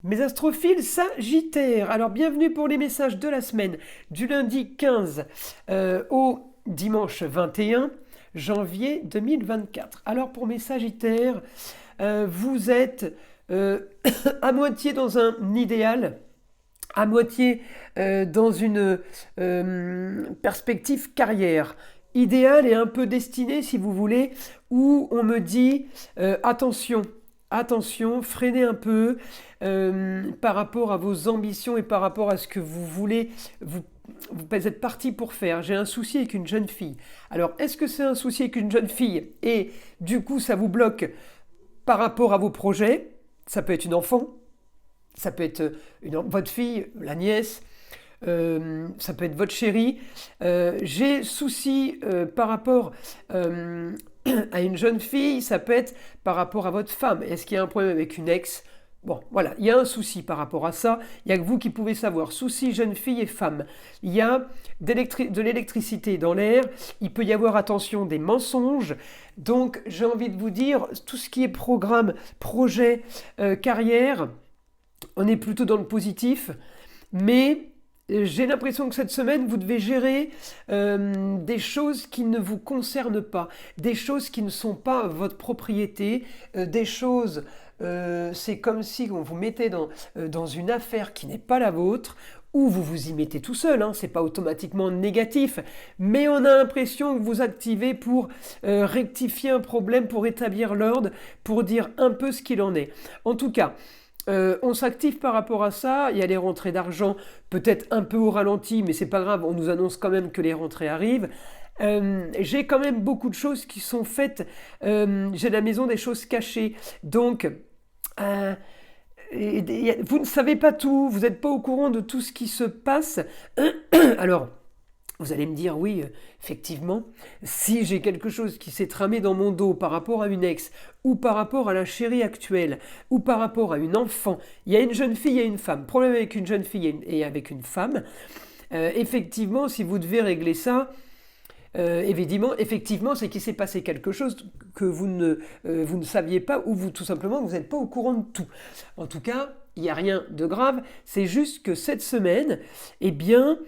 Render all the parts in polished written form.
Mes astrophiles sagittaires, alors bienvenue pour les messages de la semaine du lundi 15 au dimanche 21 janvier 2024. Alors pour mes sagittaires, vous êtes à moitié dans un idéal, à moitié dans une perspective carrière. Idéal et un peu destiné, si vous voulez, où on me dit attention, attention, freinez un peu par rapport à vos ambitions et par rapport à ce que vous voulez, vous êtes parti pour faire. J'ai un souci avec une jeune fille. Alors, est-ce que c'est un souci avec une jeune fille et du coup, ça vous bloque par rapport à vos projets? Ça peut être une enfant, ça peut être votre fille, la nièce, ça peut être votre chérie. J'ai souci par rapport à une jeune fille, ça peut être par rapport à votre femme. Est-ce qu'il y a un problème avec une ex? Bon, voilà, il y a un souci par rapport à ça. Il n'y a que vous qui pouvez savoir. Souci jeune fille et femme. Il y a de l'électricité dans l'air. Il peut y avoir, attention, des mensonges. Donc, j'ai envie de vous dire, tout ce qui est programme, projet, carrière, on est plutôt dans le positif. Mais j'ai l'impression que cette semaine, vous devez gérer des choses qui ne vous concernent pas, des choses qui ne sont pas votre propriété, des choses, c'est comme si on vous mettait dans une affaire qui n'est pas la vôtre, ou vous vous y mettez tout seul, hein, c'est pas automatiquement négatif, mais on a l'impression que vous activez pour rectifier un problème, pour établir l'ordre, pour dire un peu ce qu'il en est. En tout cas, on s'active par rapport à ça. Il y a les rentrées d'argent, peut-être un peu au ralenti, mais c'est pas grave, on nous annonce quand même que les rentrées arrivent. J'ai quand même beaucoup de choses qui sont faites. J'ai à la maison des choses cachées. Donc, vous ne savez pas tout, vous n'êtes pas au courant de tout ce qui se passe. Alors, vous allez me dire, oui, effectivement, si j'ai quelque chose qui s'est tramé dans mon dos par rapport à une ex, ou par rapport à la chérie actuelle, ou par rapport à une enfant, il y a une jeune fille et une femme, problème avec une jeune fille et avec une femme, effectivement, si vous devez régler ça, effectivement, c'est qu'il s'est passé quelque chose que vous ne saviez pas, ou tout simplement, vous n'êtes pas au courant de tout. En tout cas, il n'y a rien de grave, c'est juste que cette semaine, eh bien,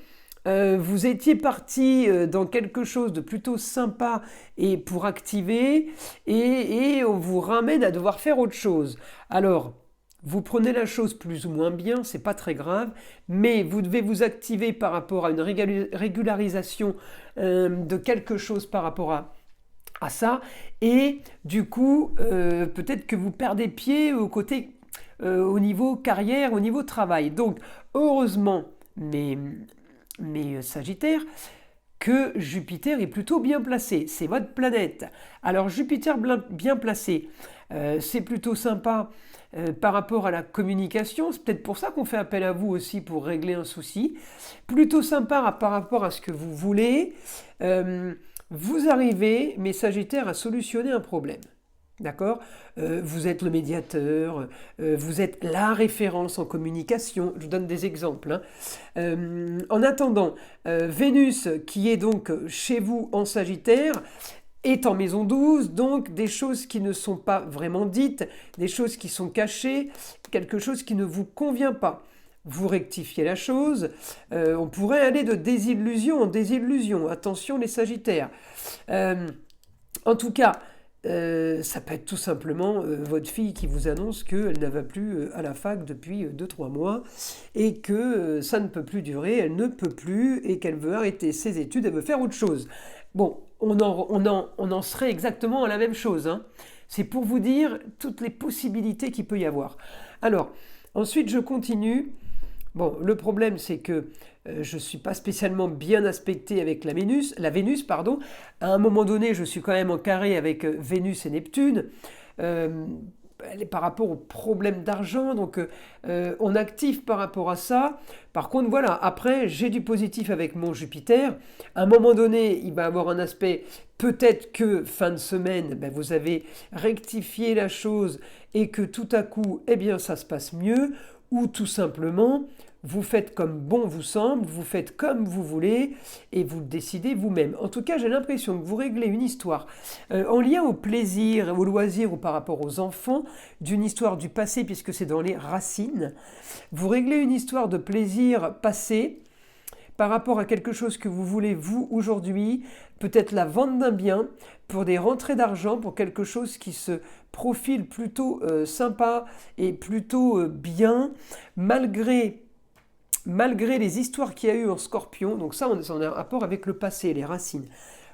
vous étiez parti dans quelque chose de plutôt sympa et pour activer et on vous ramène à devoir faire autre chose. Alors, vous prenez la chose plus ou moins bien, c'est pas très grave, mais vous devez vous activer par rapport à une régularisation de quelque chose par rapport à ça et du coup, peut-être que vous perdez pied au niveau carrière, au niveau travail. Donc, heureusement, mes Sagittaires, que Jupiter est plutôt bien placé. C'est votre planète. Alors Jupiter bien placé, c'est plutôt sympa par rapport à la communication. C'est peut-être pour ça qu'on fait appel à vous aussi pour régler un souci. Plutôt sympa par rapport à ce que vous voulez. Vous arrivez, mes Sagittaires, à solutionner un problème. D'accord? Vous êtes le médiateur, vous êtes la référence en communication. Je vous donne des exemples, hein. En attendant, Vénus, qui est donc chez vous en Sagittaire, est en maison 12, donc des choses qui ne sont pas vraiment dites, des choses qui sont cachées, quelque chose qui ne vous convient pas. Vous rectifiez la chose, on pourrait aller de désillusion en désillusion. Attention les Sagittaires. En tout cas, ça peut être tout simplement votre fille qui vous annonce qu'elle ne va plus à la fac depuis 2-3 mois et que ça ne peut plus durer, elle ne peut plus et qu'elle veut arrêter ses études, elle veut faire autre chose. Bon, on en serait exactement à la même chose, hein. C'est pour vous dire toutes les possibilités qu'il peut y avoir. Alors, ensuite je continue. Bon, le problème, c'est que je ne suis pas spécialement bien aspecté avec la Vénus, pardon. À un moment donné, je suis quand même en carré avec Vénus et Neptune. Par rapport aux problèmes d'argent, donc on active par rapport à ça. Par contre, voilà, après, j'ai du positif avec mon Jupiter. À un moment donné, il va avoir un aspect, peut-être que fin de semaine, vous avez rectifié la chose et que tout à coup, eh bien, ça se passe mieux, ou tout simplement, vous faites comme bon vous semble, vous faites comme vous voulez et vous le décidez vous-même. En tout cas, j'ai l'impression que vous réglez une histoire en lien au plaisir, au loisir ou par rapport aux enfants, d'une histoire du passé puisque c'est dans les racines. Vous réglez une histoire de plaisir passé par rapport à quelque chose que vous voulez vous aujourd'hui, peut-être la vente d'un bien, pour des rentrées d'argent, pour quelque chose qui se profile plutôt sympa et plutôt bien, malgré les histoires qu'il y a eu en Scorpion. Donc ça, on est en rapport avec le passé, les racines.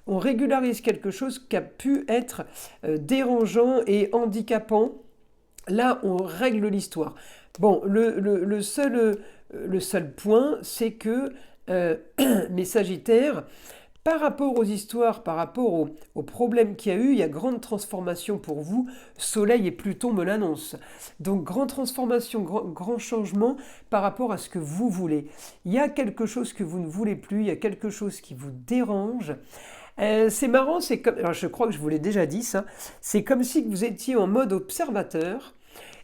On régularise quelque chose qui a pu être dérangeant et handicapant. Là, on règle l'histoire. Bon, le seul point, c'est que mes Sagittaires, par rapport aux histoires, par rapport aux problèmes qu'il y a eu, il y a grande transformation pour vous. Soleil et Pluton me l'annoncent. Donc, grande transformation, grand changement par rapport à ce que vous voulez. Il y a quelque chose que vous ne voulez plus, il y a quelque chose qui vous dérange. C'est marrant, c'est comme, alors je crois que je vous l'ai déjà dit ça, c'est comme si vous étiez en mode observateur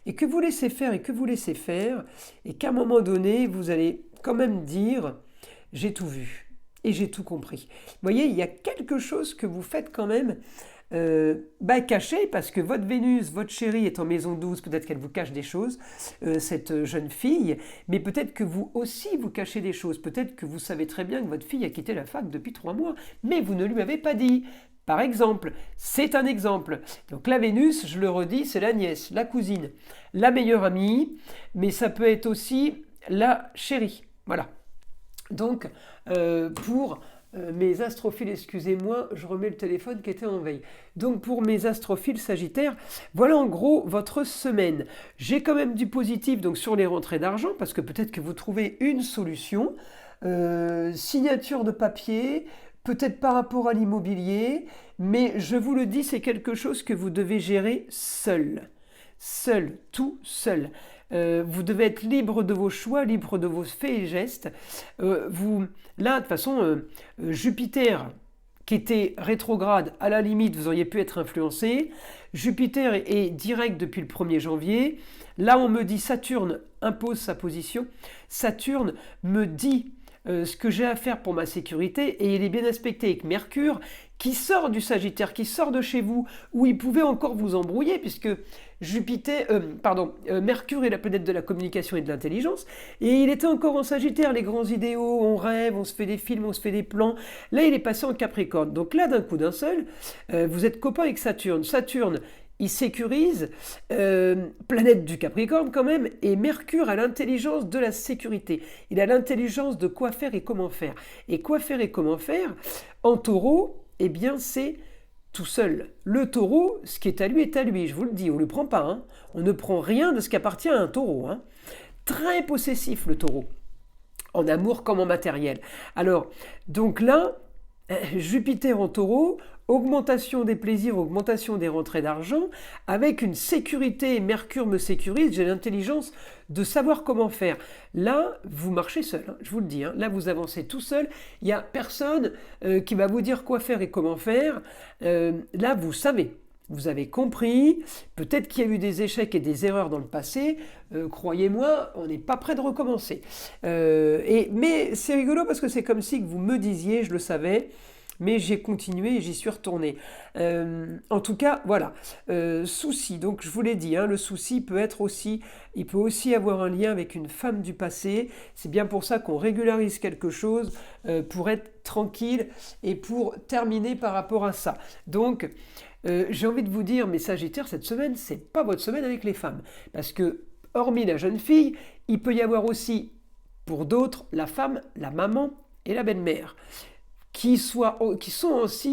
et que vous laissez faire et qu'à un moment donné, vous allez quand même dire « j'ai tout vu ». Et j'ai tout compris. Vous voyez, il y a quelque chose que vous faites quand même caché, parce que votre Vénus, votre chérie est en maison 12, peut-être qu'elle vous cache des choses, cette jeune fille, mais peut-être que vous aussi vous cachez des choses. Peut-être que vous savez très bien que votre fille a quitté la fac depuis 3 mois, mais vous ne lui avez pas dit. Par exemple, c'est un exemple. Donc la Vénus, je le redis, c'est la nièce, la cousine, la meilleure amie, mais ça peut être aussi la chérie. Voilà. Donc, pour mes astrophiles, excusez-moi, je remets le téléphone qui était en veille. Donc, pour mes astrophiles Sagittaires, voilà en gros votre semaine. J'ai quand même du positif donc sur les rentrées d'argent, parce que peut-être que vous trouvez une solution. Signature de papier, peut-être par rapport à l'immobilier, mais je vous le dis, c'est quelque chose que vous devez gérer seul. Seul, tout seul. Vous devez être libre de vos choix, libre de vos faits et gestes. Là, de toute façon, Jupiter, qui était rétrograde, à la limite, vous auriez pu être influencé. Jupiter est direct depuis le 1er janvier. Là, on me dit Saturne impose sa position. Saturne me dit ce que j'ai à faire pour ma sécurité, et il est bien aspecté avec Mercure, qui sort du Sagittaire, qui sort de chez vous, où il pouvait encore vous embrouiller, puisque Mercure est la planète de la communication et de l'intelligence, et il était encore en Sagittaire, les grands idéaux, on rêve, on se fait des films, on se fait des plans. Là, il est passé en Capricorne. Donc là, d'un coup d'un seul, vous êtes copain avec Saturne. Saturne, il sécurise, planète du Capricorne quand même, et Mercure a l'intelligence de la sécurité. Il a l'intelligence de quoi faire et comment faire. Et quoi faire et comment faire, en Taureau, eh bien c'est tout seul. Le Taureau, ce qui est à lui, je vous le dis, on ne le prend pas. Hein. On ne prend rien de ce qui appartient à un Taureau. Hein. Très possessif le Taureau, en amour comme en matériel. Alors, donc là, Jupiter en Taureau, augmentation des plaisirs, augmentation des rentrées d'argent, avec une sécurité, Mercure me sécurise, j'ai l'intelligence de savoir comment faire. Là, vous marchez seul, hein, je vous le dis, hein, là vous avancez tout seul, il n'y a personne qui va vous dire quoi faire et comment faire, là vous savez. Vous avez compris, peut-être qu'il y a eu des échecs et des erreurs dans le passé, croyez-moi, on n'est pas prêt de recommencer. Mais c'est rigolo parce que c'est comme si vous me disiez, je le savais, mais j'ai continué et j'y suis retourné. En tout cas, voilà. Souci, donc je vous l'ai dit, hein, le souci peut aussi avoir un lien avec une femme du passé. C'est bien pour ça qu'on régularise quelque chose pour être tranquille et pour terminer par rapport à ça. Donc, j'ai envie de vous dire, mes Sagittaires, cette semaine, c'est pas votre semaine avec les femmes. Parce que, hormis la jeune fille, il peut y avoir aussi, pour d'autres, la femme, la maman et la belle-mère, qui sont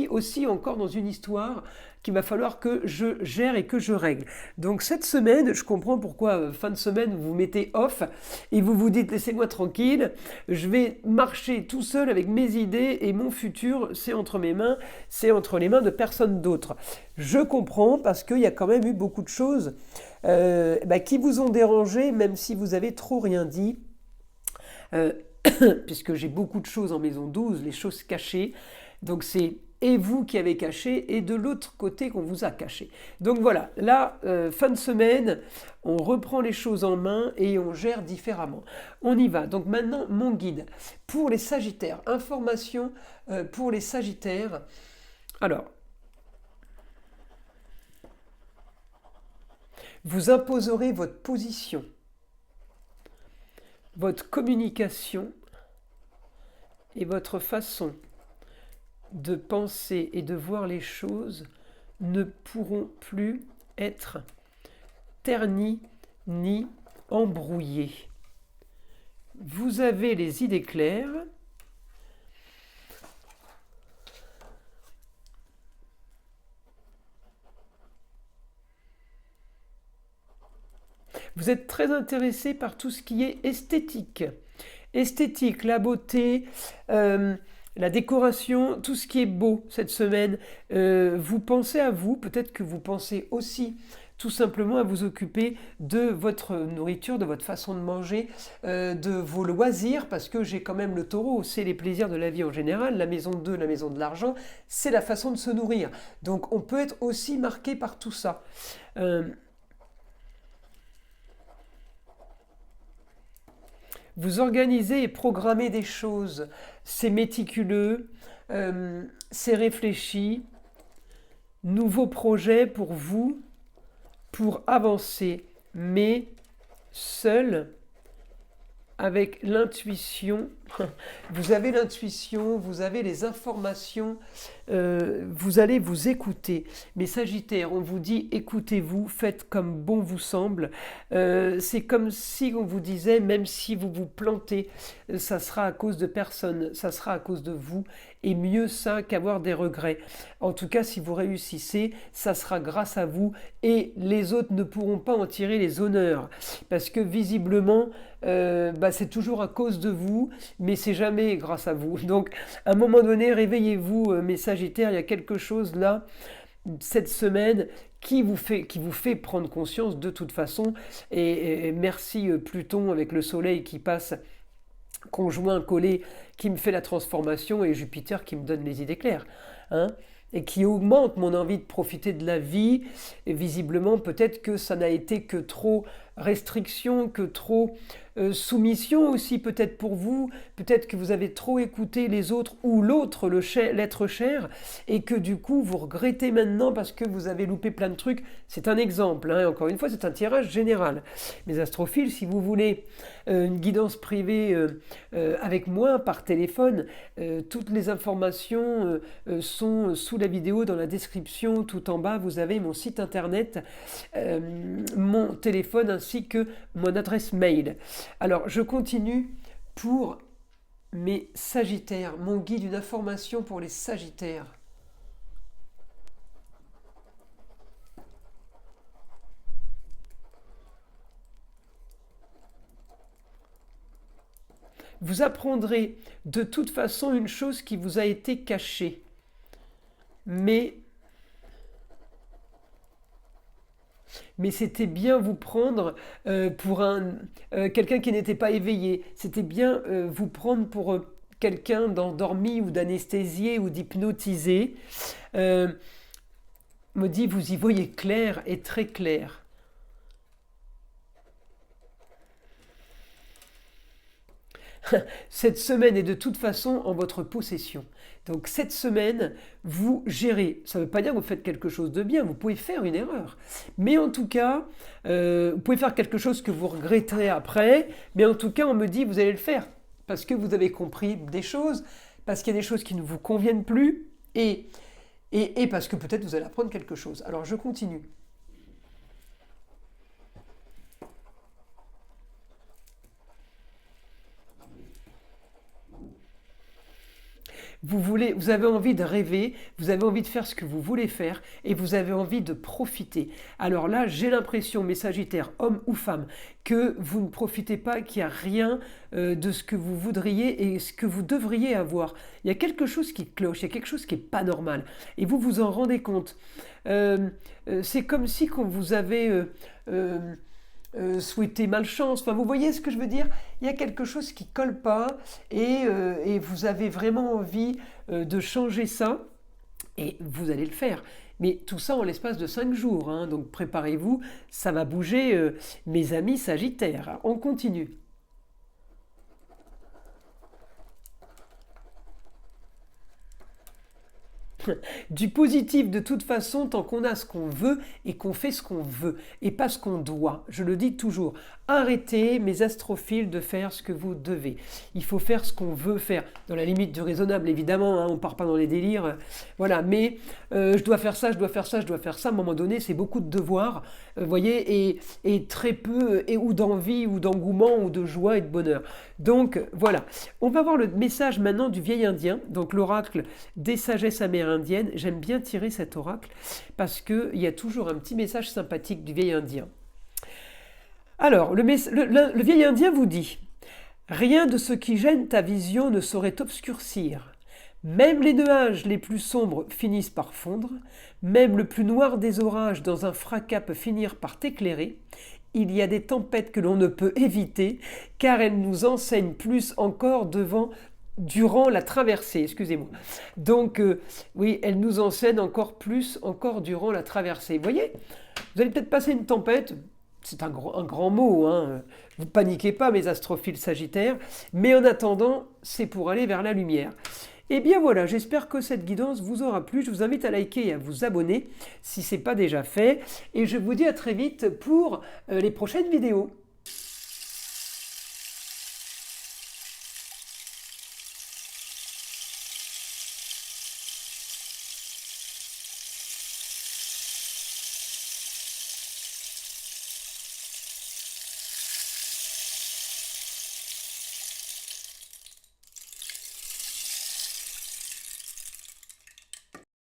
aussi encore dans une histoire qu'il va falloir que je gère et que je règle. Donc cette semaine, je comprends pourquoi fin de semaine vous vous mettez off et vous vous dites laissez-moi tranquille, je vais marcher tout seul avec mes idées et mon futur, c'est entre mes mains, c'est entre les mains de personne d'autre. Je comprends parce qu'il y a quand même eu beaucoup de choses qui vous ont dérangé, même si vous avez trop rien dit. Puisque j'ai beaucoup de choses en maison 12, les choses cachées. Donc c'est et vous qui avez caché, et de l'autre côté qu'on vous a caché. Donc voilà, là, fin de semaine, on reprend les choses en main et on gère différemment. On y va. Donc maintenant, mon guide. Pour les Sagittaires, information pour les Sagittaires. Alors, vous imposerez votre position, votre communication et votre façon de penser et de voir les choses ne pourront plus être ternies ni embrouillées. Vous avez les idées claires. Vous êtes très intéressé par tout ce qui est esthétique. Esthétique, la beauté, la décoration, tout ce qui est beau cette semaine. Vous pensez à vous, peut-être que vous pensez aussi tout simplement à vous occuper de votre nourriture, de votre façon de manger, de vos loisirs, parce que j'ai quand même le taureau, c'est les plaisirs de la vie en général, la maison 2, la maison de l'argent, c'est la façon de se nourrir. Donc on peut être aussi marqué par tout ça. Vous organisez et programmez des choses, c'est méticuleux, c'est réfléchi, nouveaux projets pour vous, pour avancer, mais seul, avec l'intuition. Vous avez l'intuition, vous avez les informations, vous allez vous écouter. Mais Sagittaire, on vous dit écoutez-vous, faites comme bon vous semble. C'est comme si on vous disait, même si vous vous plantez, ça sera à cause de personne, ça sera à cause de vous. Et mieux ça qu'avoir des regrets. En tout cas, si vous réussissez, ça sera grâce à vous et les autres ne pourront pas en tirer les honneurs. Parce que visiblement, c'est toujours à cause de vous, mais c'est jamais grâce à vous. Donc, à un moment donné, réveillez-vous, mes Sagittaires, il y a quelque chose là, cette semaine, qui vous fait prendre conscience de toute façon. Et merci Pluton avec le soleil qui passe conjoint, collé, qui me fait la transformation, et Jupiter qui me donne les idées claires. Et qui augmente mon envie de profiter de la vie. Et visiblement, peut-être que ça n'a été que trop restriction, que trop soumission aussi peut-être pour vous. Peut-être que vous avez trop écouté les autres ou l'autre, l'être cher, et que du coup vous regrettez maintenant parce que vous avez loupé plein de trucs. C'est un exemple, encore une fois, c'est un tirage général. Mes astrophiles, si vous voulez une guidance privée avec moi par téléphone, toutes les informations sont sous la vidéo, dans la description, tout en bas, vous avez mon site internet, mon téléphone ainsi que mon adresse mail. Alors, je continue pour mes Sagittaires, mon guide, une information pour les Sagittaires. Vous apprendrez de toute façon une chose qui vous a été cachée. Mais c'était bien vous prendre pour quelqu'un qui n'était pas éveillé. C'était bien vous prendre pour quelqu'un d'endormi ou d'anesthésié ou d'hypnotisé. Me dit, vous y voyez clair et très clair. Cette semaine est de toute façon en votre possession. Donc cette semaine, vous gérez. Ça ne veut pas dire que vous faites quelque chose de bien, vous pouvez faire une erreur. Mais en tout cas, vous pouvez faire quelque chose que vous regretterez après, mais en tout cas, on me dit, vous allez le faire. Parce que vous avez compris des choses, parce qu'il y a des choses qui ne vous conviennent plus, et parce que peut-être vous allez apprendre quelque chose. Alors je continue. Vous avez envie de rêver, vous avez envie de faire ce que vous voulez faire et vous avez envie de profiter. Alors là, j'ai l'impression, mes Sagittaires, hommes ou femmes, que vous ne profitez pas, qu'il n'y a rien de ce que vous voudriez et ce que vous devriez avoir. Il y a quelque chose qui cloche, il y a quelque chose qui n'est pas normal et vous vous en rendez compte. C'est comme si quand vous avez... souhaiter malchance, enfin vous voyez ce que je veux dire, il y a quelque chose qui colle pas et vous avez vraiment envie de changer ça Et vous allez le faire. Mais tout ça en l'espace de 5 jours, hein. Donc préparez-vous, ça va bouger, mes amis Sagittaires. On continue. Du positif de toute façon tant qu'on a ce qu'on veut et qu'on fait ce qu'on veut et pas ce qu'on doit. Je le dis toujours, arrêtez mes astrophiles de faire ce que vous devez. Il faut faire ce qu'on veut faire, dans la limite du raisonnable évidemment, hein, on ne part pas dans les délires, voilà, mais je dois faire ça, je dois faire ça, je dois faire ça, à un moment donné c'est beaucoup de devoirs, voyez, et très peu ou d'envie ou d'engouement ou de joie et de bonheur. Donc voilà, on va voir le message maintenant du vieil indien, donc l'oracle des sagesses amérindiennes. J'aime bien tirer cet oracle parce qu'il y a toujours un petit message sympathique du vieil indien. Alors, le vieil indien vous dit « Rien de ce qui gêne ta vision ne saurait obscurcir. Même les nuages les plus sombres finissent par fondre, même le plus noir des orages dans un fracas peut finir par t'éclairer. Il y a des tempêtes que l'on ne peut éviter, car elles nous enseignent plus encore durant la traversée, excusez-moi. Donc, oui, elles nous enseignent encore plus, encore durant la traversée. Vous voyez, vous allez peut-être passer une tempête, c'est un grand mot, hein. Vous paniquez pas mes astrophiles sagittaires, mais en attendant, c'est pour aller vers la lumière. Et bien voilà, j'espère que cette guidance vous aura plu. Je vous invite à liker et à vous abonner si ce n'est pas déjà fait. Et je vous dis à très vite pour les prochaines vidéos.